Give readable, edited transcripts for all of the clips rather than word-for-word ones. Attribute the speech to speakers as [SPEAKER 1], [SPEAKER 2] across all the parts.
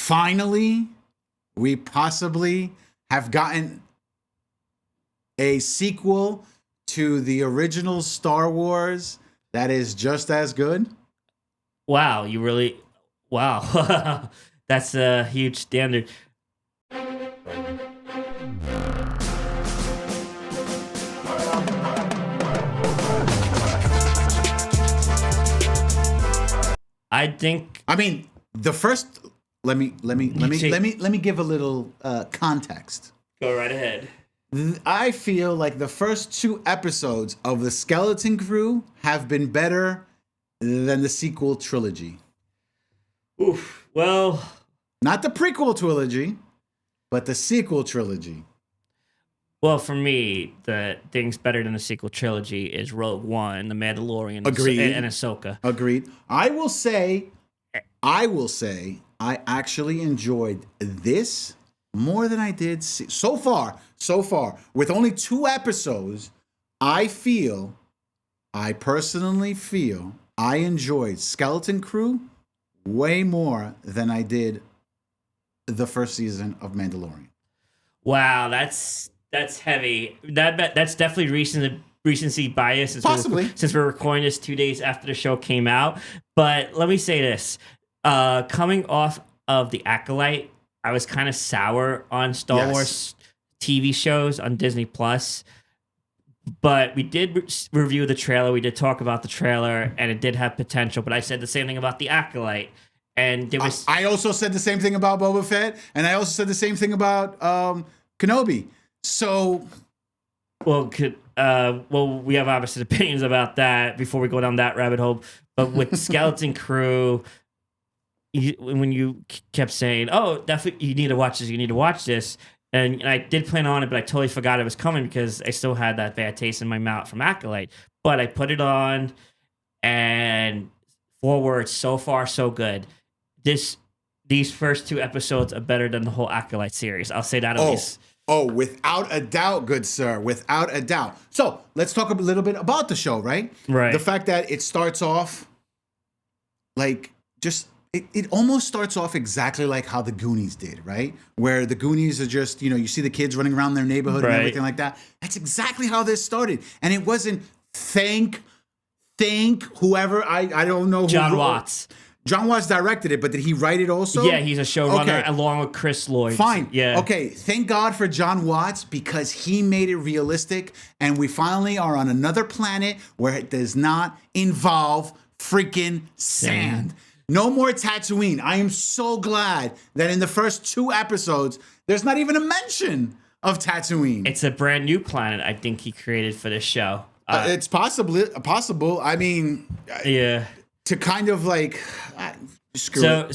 [SPEAKER 1] finally, we possibly have gotten a sequel to the original Star Wars that is just as good.
[SPEAKER 2] Wow, wow. That's a huge standard. I think.
[SPEAKER 1] I mean, the first. Let me give a little context.
[SPEAKER 2] Go right ahead.
[SPEAKER 1] I feel like the first 2 episodes of the Skeleton Crew have been better than the sequel trilogy.
[SPEAKER 2] Oof. Well,
[SPEAKER 1] not the prequel trilogy, but the sequel trilogy.
[SPEAKER 2] Well, for me, the things better than the sequel trilogy is Rogue One, The Mandalorian,
[SPEAKER 1] Agreed.
[SPEAKER 2] and Ahsoka.
[SPEAKER 1] Agreed. I will say, I actually enjoyed this more than I did so far. With only 2 episodes, I personally feel I enjoyed Skeleton Crew way more than I did the first season of Mandalorian.
[SPEAKER 2] Wow, that's heavy. That's definitely recency bias.
[SPEAKER 1] Possibly.
[SPEAKER 2] Since we're recording this 2 days after the show came out. But let me say this. Coming off of The Acolyte, I was kind of sour on Star Wars TV shows on Disney Plus. But we did review the trailer. We did talk about the trailer, and it did have potential. But I said the same thing about The Acolyte. And there was.
[SPEAKER 1] I also said the same thing about Boba Fett, and I also said the same thing about Kenobi. So,
[SPEAKER 2] well, we have opposite opinions about that before we go down that rabbit hole. But with Skeleton Crew, when you kept saying, "Oh, definitely, you need to watch this," and I did plan on it, but I totally forgot it was coming because I still had that bad taste in my mouth from Acolyte. But I put it on, and 4 words: so far, so good. These first 2 episodes are better than the whole Acolyte series. I'll say that at least.
[SPEAKER 1] Oh, without a doubt, good sir. Without a doubt. So let's talk a little bit about the show, right?
[SPEAKER 2] Right.
[SPEAKER 1] The fact that it starts off like it almost starts off exactly like how the Goonies did, right? Where the Goonies are just, you see the kids running around their neighborhood and everything like that. That's exactly how this started. And it wasn't thank whoever, I don't know who.
[SPEAKER 2] John Watts.
[SPEAKER 1] John Watts directed it, but did he write it also?
[SPEAKER 2] Yeah, he's a showrunner along with Chris Lloyd.
[SPEAKER 1] Fine.
[SPEAKER 2] Yeah.
[SPEAKER 1] Okay, thank God for John Watts because he made it realistic and we finally are on another planet where it does not involve freaking sand. No more Tatooine. I am so glad that in the first 2 episodes, there's not even a mention of Tatooine.
[SPEAKER 2] It's a brand new planet I think he created for this show.
[SPEAKER 1] It's possible. I mean,
[SPEAKER 2] yeah.
[SPEAKER 1] To kind of like to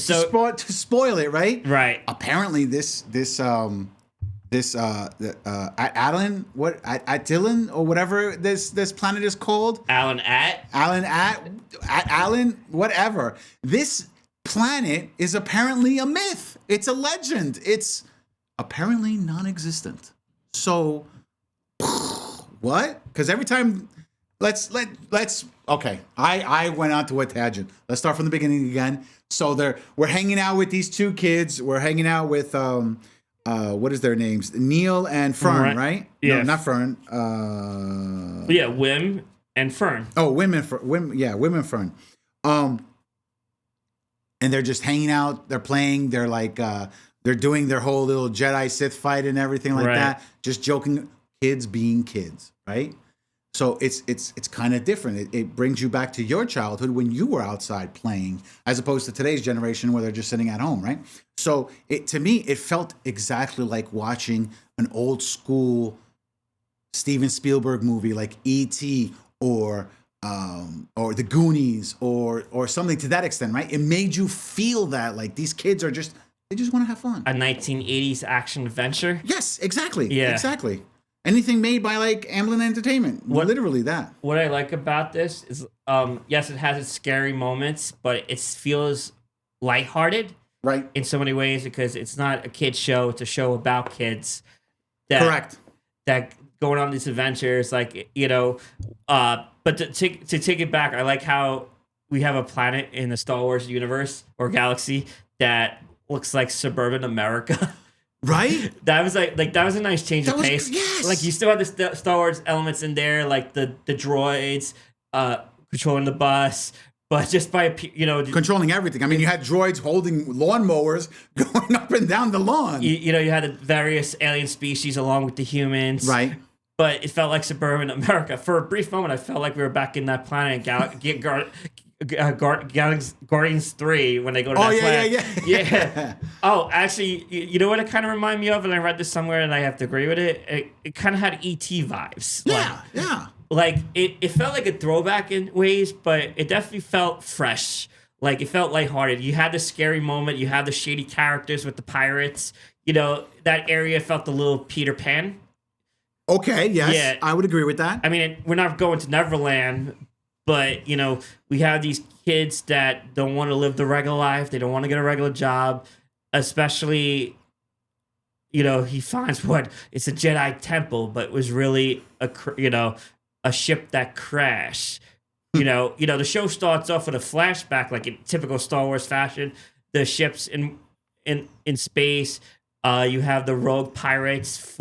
[SPEAKER 1] spoil it, right?
[SPEAKER 2] Right.
[SPEAKER 1] Apparently, Attilan, or whatever this planet is called. Alan, whatever. This planet is apparently a myth. It's a legend. It's apparently non-existent. So, what? Because every time, let's. Okay, I went on to a tangent. Let's start from the beginning again. So we're hanging out with these 2 kids. We're hanging out with what is their names? Neil and Fern, right?
[SPEAKER 2] Yeah.
[SPEAKER 1] No, not Fern.
[SPEAKER 2] Wim and Fern.
[SPEAKER 1] Oh, Wim and Fern. And they're just hanging out. They're playing. They're like they're doing their whole little Jedi Sith fight and everything like that. Just joking. Kids being kids, right? So it's kind of different. It brings you back to your childhood when you were outside playing, as opposed to today's generation where they're just sitting at home, right? So to me, it felt exactly like watching an old school Steven Spielberg movie like E.T. or The Goonies or something to that extent, right? It made you feel that like these kids they just want to have fun.
[SPEAKER 2] A 1980s action adventure.
[SPEAKER 1] Yes, exactly.
[SPEAKER 2] Yeah,
[SPEAKER 1] exactly. Anything made by like Amblin Entertainment. Literally that.
[SPEAKER 2] What I like about this is, yes, it has its scary moments, but it feels lighthearted.
[SPEAKER 1] Right.
[SPEAKER 2] In so many ways, because it's not a kid's show, it's a show about kids.
[SPEAKER 1] Correct.
[SPEAKER 2] That going on these adventures, but to take it back, I like how we have a planet in the Star Wars universe or galaxy that looks like suburban America.
[SPEAKER 1] Right?
[SPEAKER 2] That was like that was a nice change of pace.
[SPEAKER 1] Yes.
[SPEAKER 2] Like you still had the Star Wars elements in there, like the droids controlling the bus, but just by
[SPEAKER 1] controlling everything. I mean, you had droids holding lawnmowers going up and down the lawn.
[SPEAKER 2] You had the various alien species along with the humans,
[SPEAKER 1] Right?
[SPEAKER 2] But it felt like suburban America. For a brief moment, I felt like we were back in that planet Guardians 3 when they go to that planet. Yeah. Oh, actually, you know what it kind of reminded me of, and I read this somewhere, and I have to agree with it. It kind of had E.T. vibes.
[SPEAKER 1] Yeah.
[SPEAKER 2] Like it felt like a throwback in ways, but it definitely felt fresh. Like it felt lighthearted. You had the scary moment. You had the shady characters with the pirates. That area felt a little Peter Pan.
[SPEAKER 1] Okay. Yes. Yeah. I would agree with that.
[SPEAKER 2] I mean, we're not going to Neverland, but we have these kids that don't want to live the regular life. They don't want to get a regular job, especially. He finds it's a Jedi temple, but it was really a ship that crashed. The show starts off with a flashback, like in typical Star Wars fashion. The ship's in space. You have the rogue pirates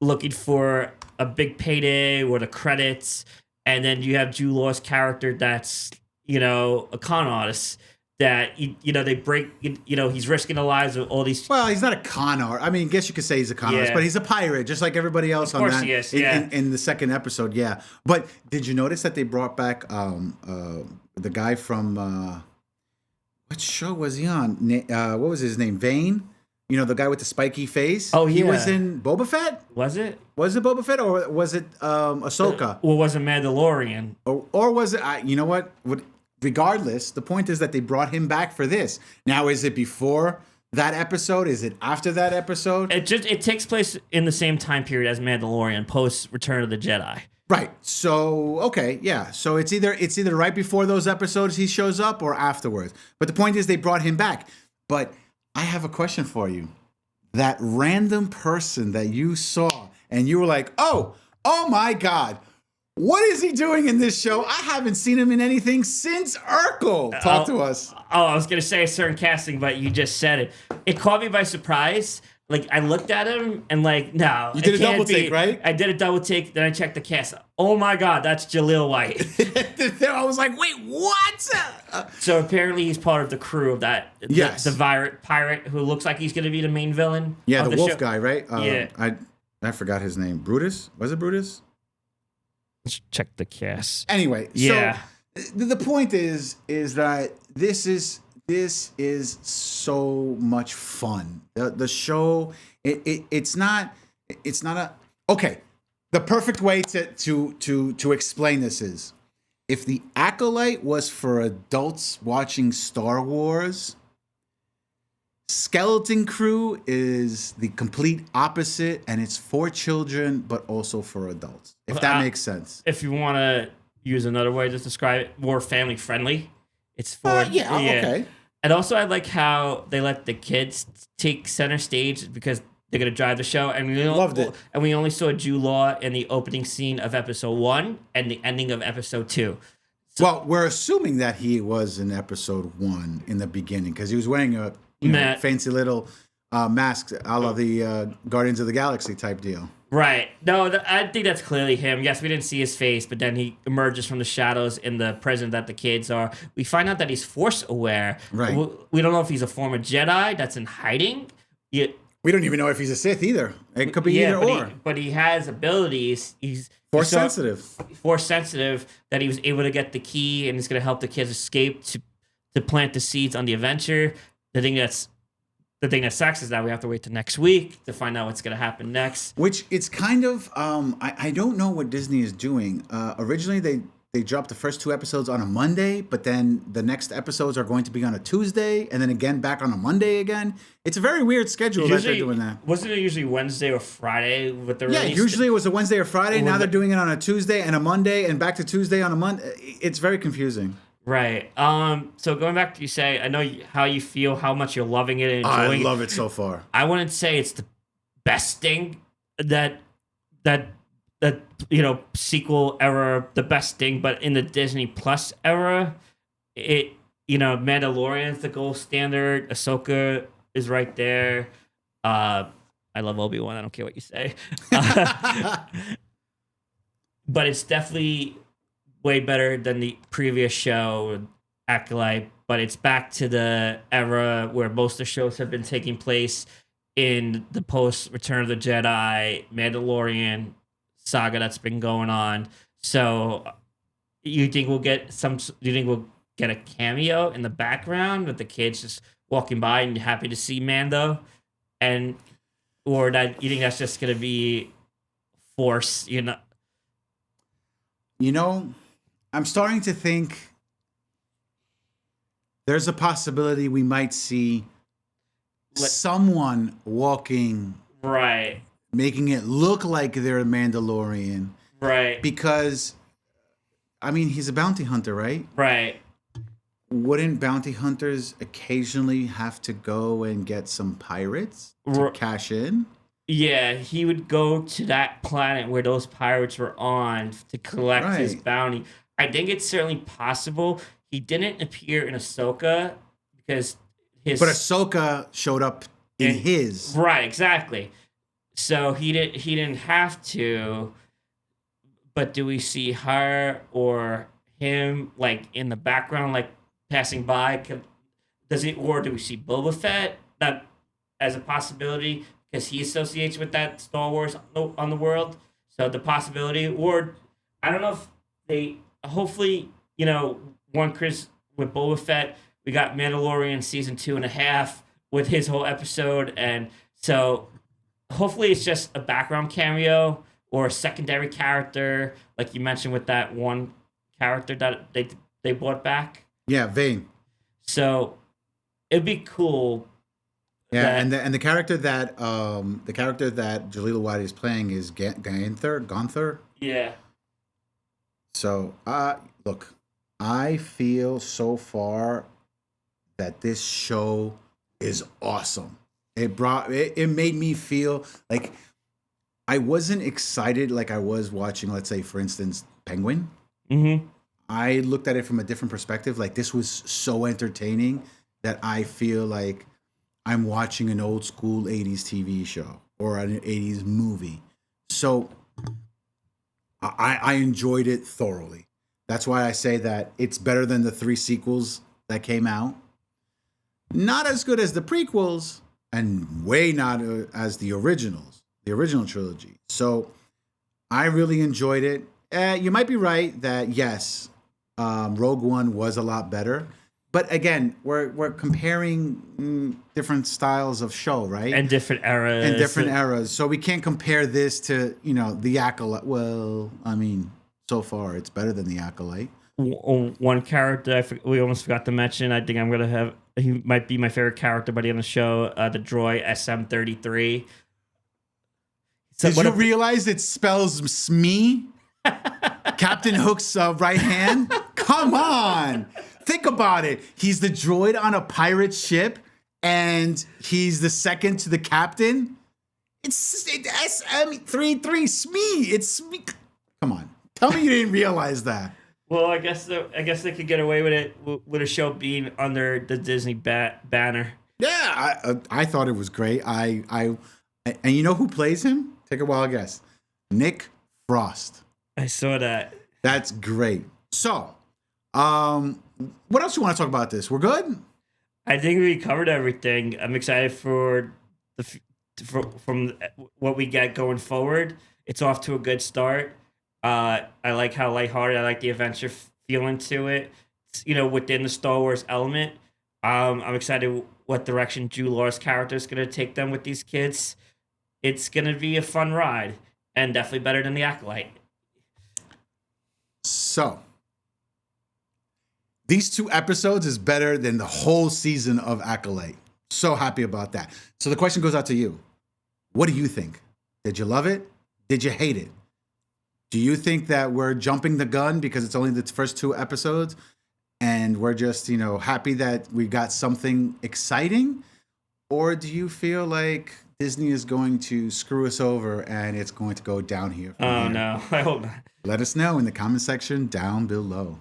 [SPEAKER 2] looking for a big payday or the credits, and then you have Jude Law's character that's a con artist that they break. He's risking the lives of all these.
[SPEAKER 1] Well, he's not a con artist. I mean, I guess you could say he's a con artist, but he's a pirate, just like everybody else on that.
[SPEAKER 2] He is, yeah.
[SPEAKER 1] In the second episode, yeah. But did you notice that they brought back the guy from what show was he on? What was his name? Vane. The guy with the spiky face.
[SPEAKER 2] Oh, yeah.
[SPEAKER 1] He was in Boba Fett?
[SPEAKER 2] Was it?
[SPEAKER 1] Was it Boba Fett or was it Ahsoka?
[SPEAKER 2] Or was it Mandalorian?
[SPEAKER 1] Or was it, you know what? Regardless, the point is that they brought him back for this. Now, is it before that episode? Is it after that episode?
[SPEAKER 2] It takes place in the same time period as Mandalorian, post Return of the Jedi.
[SPEAKER 1] Right. So, okay, yeah. So it's either right before those episodes he shows up or afterwards. But the point is they brought him back. But I have a question for you. That random person that you saw and you were like, oh my God, what is he doing in this show? I haven't seen him in anything since Urkel. Talk to us.
[SPEAKER 2] Oh, I was going to say a certain casting, but you just said it. It caught me by surprise. Like, I looked at him and no.
[SPEAKER 1] You did a double take, right?
[SPEAKER 2] I did a double take, then I checked the cast. Oh my God, that's Jaleel White.
[SPEAKER 1] I was like, wait, what?
[SPEAKER 2] So apparently he's part of the crew of that.
[SPEAKER 1] Yes.
[SPEAKER 2] The pirate who looks like he's going to be the main villain.
[SPEAKER 1] Yeah,
[SPEAKER 2] of
[SPEAKER 1] the wolf
[SPEAKER 2] show.
[SPEAKER 1] guy, right?
[SPEAKER 2] Yeah.
[SPEAKER 1] I forgot his name. Brutus? Was it Brutus?
[SPEAKER 2] Let's check the cast.
[SPEAKER 1] Anyway,
[SPEAKER 2] yeah.
[SPEAKER 1] So the point is that this is so much fun. The show, it's not a okay. The perfect way to explain this is if the Acolyte was for adults watching Star Wars, Skeleton Crew is the complete opposite, and it's for children but also for adults. If that makes sense.
[SPEAKER 2] If you want to use another way to describe it, more family friendly. It's for
[SPEAKER 1] okay.
[SPEAKER 2] And also, I like how they let the kids take center stage because they're gonna drive the show. And we
[SPEAKER 1] loved it.
[SPEAKER 2] And we only saw Jude Law in the opening scene of episode 1 and the ending of episode 2.
[SPEAKER 1] So, well, we're assuming that he was in episode 1 in the beginning because he was wearing a fancy little mask, a la the Guardians of the Galaxy type deal.
[SPEAKER 2] Right. No, I think that's clearly him. Yes, we didn't see his face, but then he emerges from the shadows in the prison that the kids are. We find out that he's Force aware.
[SPEAKER 1] Right.
[SPEAKER 2] We don't know if he's a former Jedi that's in hiding.
[SPEAKER 1] We don't even know if he's a Sith either. It could be either or.
[SPEAKER 2] But he has abilities. He's
[SPEAKER 1] Force sensitive.
[SPEAKER 2] Force sensitive that he was able to get the key and he's going to help the kids escape to plant the seeds on the adventure. The thing that sucks is that we have to wait till next week to find out what's going to happen next.
[SPEAKER 1] Which it's kind of, I don't know what Disney is doing. Originally, they dropped the first 2 episodes on a Monday, but then the next episodes are going to be on a Tuesday, and then again back on a Monday again. It's a very weird schedule that they're doing that.
[SPEAKER 2] Wasn't it usually Wednesday or Friday with the
[SPEAKER 1] release? Yeah, usually it was a Wednesday or Friday. Now they're doing it on a Tuesday and a Monday, and back to Tuesday on a Monday. It's very confusing.
[SPEAKER 2] Right. So going back to you say, I know how you feel, how much you're loving it and enjoying it.
[SPEAKER 1] I love it so far.
[SPEAKER 2] I wouldn't say it's the best thing that sequel era, the best thing, but in the Disney Plus era, it Mandalorian's the gold standard. Ahsoka is right there. I love Obi-Wan. I don't care what you say. But it's definitely way better than the previous show, Acolyte. But it's back to the era where most of the shows have been taking place in the post Return of the Jedi, Mandalorian saga that's been going on. So you think we'll get a cameo in the background with the kids just walking by and happy to see Mando, and or that you think that's just gonna be force?
[SPEAKER 1] I'm starting to think there's a possibility we might see someone walking,
[SPEAKER 2] right,
[SPEAKER 1] making it look like they're a Mandalorian,
[SPEAKER 2] right?
[SPEAKER 1] Because, I mean, he's a bounty hunter, right?
[SPEAKER 2] Right.
[SPEAKER 1] Wouldn't bounty hunters occasionally have to go and get some pirates to cash in?
[SPEAKER 2] Yeah, he would go to that planet where those pirates were on to collect his bounty. I think it's certainly possible. He didn't appear in Ahsoka because
[SPEAKER 1] But Ahsoka showed up in his.
[SPEAKER 2] Right, exactly. So he didn't have to. But do we see her or him like in the background, like passing by? Or do we see Boba Fett that as a possibility because he associates with that Star Wars on the world? So the possibility, or I don't know if they. Hopefully, one Chris with Boba Fett, we got Mandalorian season 2.5 with his whole episode, and so hopefully it's just a background cameo or a secondary character, like you mentioned with that one character that they brought back.
[SPEAKER 1] Yeah, Vane.
[SPEAKER 2] So it'd be cool.
[SPEAKER 1] Yeah, and the character that Jalila White is playing is Gonther.
[SPEAKER 2] Yeah.
[SPEAKER 1] So, look, I feel so far that this show is awesome. It made me feel like I wasn't excited like I was watching, let's say, for instance, Penguin.
[SPEAKER 2] Mm-hmm.
[SPEAKER 1] I looked at it from a different perspective. Like, this was so entertaining that I feel like I'm watching an old school 80s TV show or an 80s movie. So I enjoyed it thoroughly. That's why I say that it's better than the 3 sequels that came out. Not as good as the prequels, and way not as the original trilogy. So I really enjoyed it. You might be right that Rogue One was a lot better. But again, we're comparing different styles of show, right?
[SPEAKER 2] And different eras.
[SPEAKER 1] So we can't compare this to, the Acolyte. Well, I mean, so far it's better than the Acolyte.
[SPEAKER 2] One character we almost forgot to mention. I think I'm gonna have. He might be my favorite character by the end of the show. The droid SM-33.
[SPEAKER 1] Did you realize it spells Smee? Captain Hook's right hand? Come on! Think about it. He's the droid on a pirate ship, and he's the second to the captain. It's SM-33 Smee. It's Smee. Come on. Tell me you didn't realize that.
[SPEAKER 2] Well, I guess they could get away with it with a show being under the Disney banner.
[SPEAKER 1] Yeah, I thought it was great. And you know who plays him? Take a wild guess. Nick Frost.
[SPEAKER 2] I saw that.
[SPEAKER 1] That's great. So, what else you want to talk about this? We're good?
[SPEAKER 2] I think we covered everything. I'm excited for from what we get going forward. It's off to a good start. I like how lighthearted. I like the adventure feeling to it. It's, within the Star Wars element. I'm excited what direction Drew Law's character is going to take them with these kids. It's going to be a fun ride, and definitely better than the Acolyte.
[SPEAKER 1] So, these 2 episodes is better than the whole season of Acolyte. So happy about that. So the question goes out to you. What do you think? Did you love it? Did you hate it? Do you think that we're jumping the gun because it's only the first 2 episodes and we're just, happy that we got something exciting? Or do you feel like Disney is going to screw us over and it's going to go down here?
[SPEAKER 2] Oh, no. I hope not.
[SPEAKER 1] Let us know in the comment section down below.